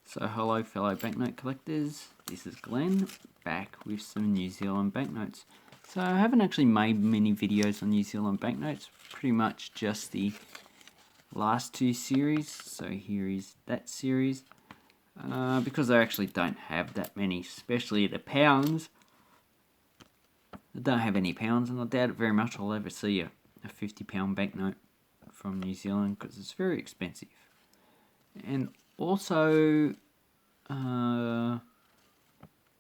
So hello fellow banknote collectors, this is Glenn, back with some New Zealand banknotes. So I haven't actually made many videos on New Zealand banknotes, pretty much just the last two series. So here is that series, because I actually don't have that many, especially the pounds. I don't have any pounds, and I doubt it very much I'll ever see a £50 banknote from New Zealand because it's very expensive. And also,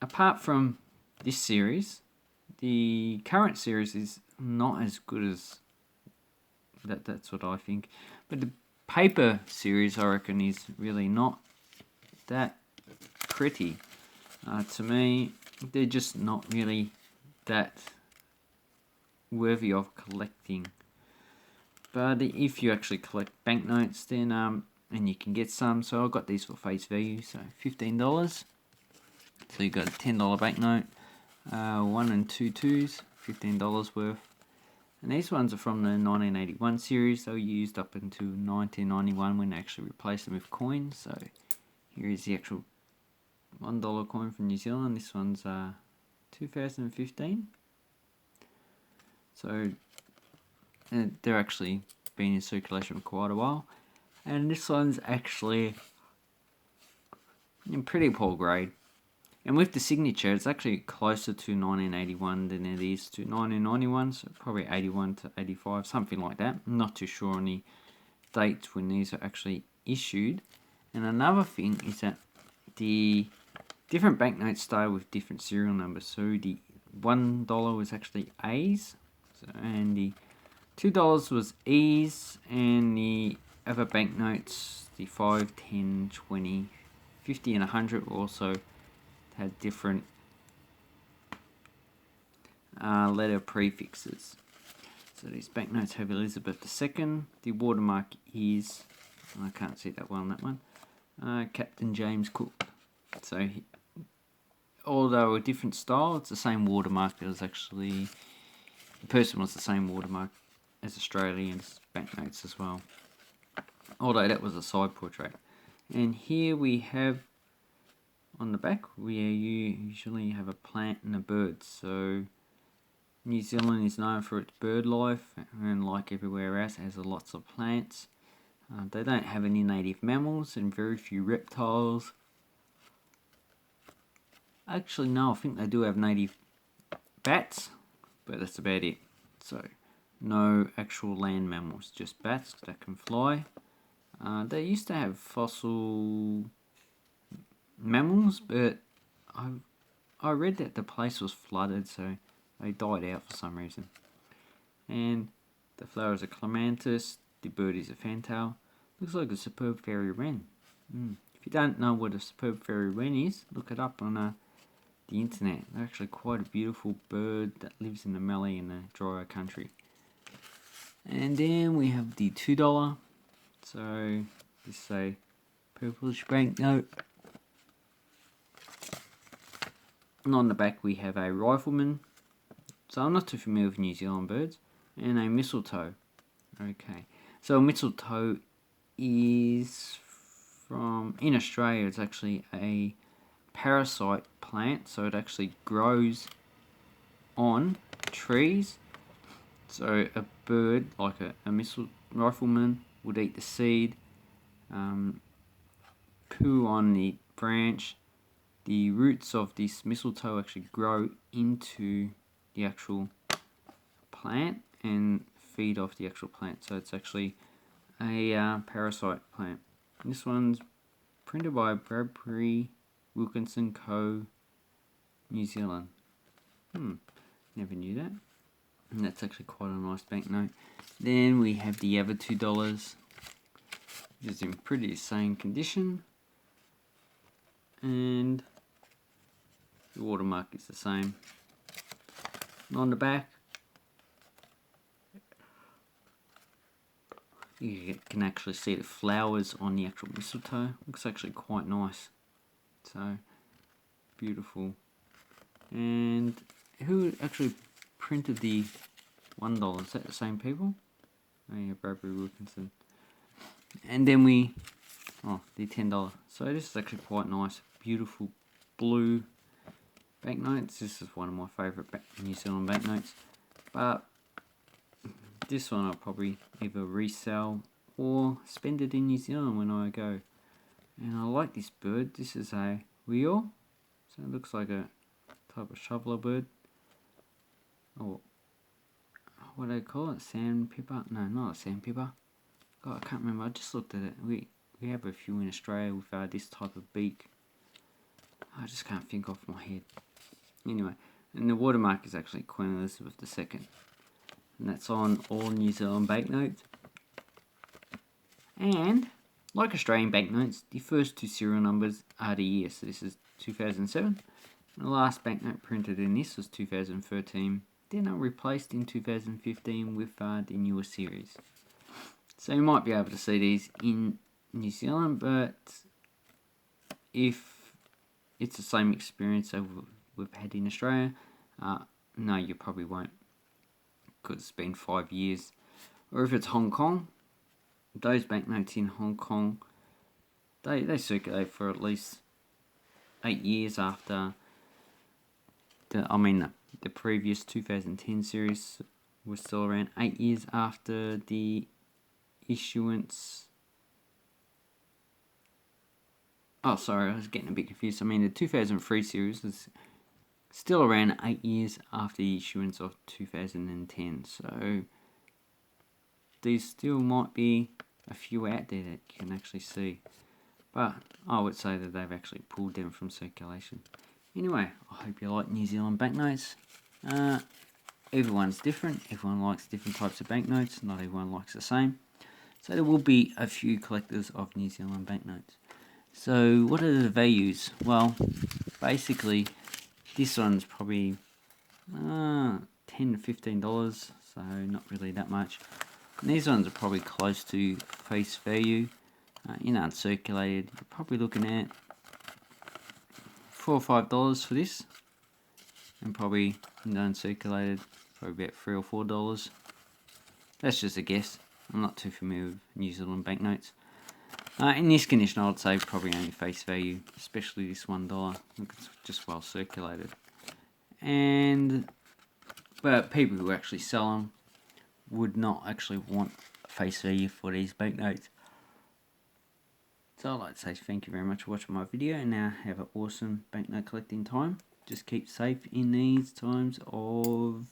apart from this series, the current series is not as good as that. That's what I think. But the paper series, I reckon, is really not that pretty. To me, they're just not really that worthy of collecting. But if you actually collect banknotes, then and you can get some. So I got these for face value, so $15. So you got a $10 banknote, 1 and 2 twos, $15 worth. And these ones are from the 1981 series. They were used up until 1991 when they actually replaced them with coins. So here is the actual $1 coin from New Zealand. This one's 2015. So they're actually been in circulation for quite a while. And this one's actually in pretty poor grade. And with the signature, it's actually closer to 1981 than it is to 1991, so probably 81 to 85, something like that. I'm not too sure on the dates when these are actually issued. And another thing is that the different banknotes start with different serial numbers. So the $1 was actually A's, and the $2 was E's, and the other banknotes, the 5, 10, 20, 50 and 100 also had different letter prefixes. So these banknotes have Elizabeth II. The watermark is, I can't see that well on that one, Captain James Cook. So although a different style, it's the same watermark. It was actually, the person was the same watermark as Australians banknotes as well, although that was a side portrait. And here we have on the back, we usually have a plant and a bird. So New Zealand is known for its bird life, and like everywhere else, it has lots of plants. They don't have any native mammals and very few reptiles. Actually, no, I think they do have native bats, but that's about it. So no actual land mammals, just bats that can fly. They used to have fossil mammals, but I read that the place was flooded, so they died out for some reason. And the flower is a clematis, the bird is a fantail. Looks like a superb fairy wren. If you don't know what a superb fairy wren is, look it up on the internet. They're actually quite a beautiful bird that lives in the Mallee in the drier country. And then we have the $2. So this is a purplish banknote. And on the back we have a rifleman. So I'm not too familiar with New Zealand birds. And a mistletoe. Okay. So a mistletoe is from, in Australia, it's actually a parasite plant. So it actually grows on trees. So a bird, like a rifleman, would eat the seed, poo on the branch. The roots of this mistletoe actually grow into the actual plant and feed off the actual plant. So it's actually a parasite plant. This one's printed by Bradbury Wilkinson Co. New Zealand. Never knew that. And that's actually quite a nice banknote. Then we have the other $2, which is in pretty same condition. And the watermark is the same. And on the back, you can actually see the flowers on the actual mistletoe. Looks actually quite nice. So, beautiful. And who actually printed the $1? Is that the same people? Oh yeah, Bradbury Wilkinson. And then we Oh, they're $10. So this is actually quite nice. Beautiful blue banknotes. This is one of my favourite New Zealand banknotes. But this one I'll probably either resell or spend it in New Zealand when I go. And I like this bird. This is a wheel. So it looks like a type of shoveler bird. Or what do they call it? Sandpiper? No, not a sandpiper. God, I can't remember. I just looked at it. We have a few in Australia with this type of beak. I just can't think off my head. Anyway, and the watermark is actually Queen Elizabeth II. And that's on all New Zealand banknotes. And, like Australian banknotes, the first two serial numbers are the year. So this is 2007. And the last banknote printed in this was 2013. Then I replaced in 2015 with the newer series. So you might be able to see these in New Zealand, but if it's the same experience that we've had in Australia, no, you probably won't, because it's been 5 years. Or if it's Hong Kong, those banknotes in Hong Kong, they circulate for at least 8 years after the previous 2010 series was still around 8 years after the issuance. Oh, sorry, I was getting a bit confused. The 2003 series is still around 8 years after the issuance of 2010. So these still might be a few out there that you can actually see. But I would say that they've actually pulled them from circulation. Anyway, I hope you like New Zealand banknotes. Everyone's different. Everyone likes different types of banknotes. Not everyone likes the same. So there will be a few collectors of New Zealand banknotes. So what are the values? Well, basically, this one's probably $10 to $15, so not really that much. And these ones are probably close to face value. Uncirculated, you're probably looking at $4 or $5 for this, and probably uncirculated, probably about $3 or $4. That's just a guess. I'm not too familiar with New Zealand banknotes. In this condition, I would say probably only face value, especially this $1. Look, it's just well circulated. But people who actually sell them would not actually want face value for these banknotes. So I'd like to say thank you very much for watching my video, and now have an awesome banknote collecting time. Just keep safe in these times of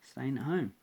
staying at home.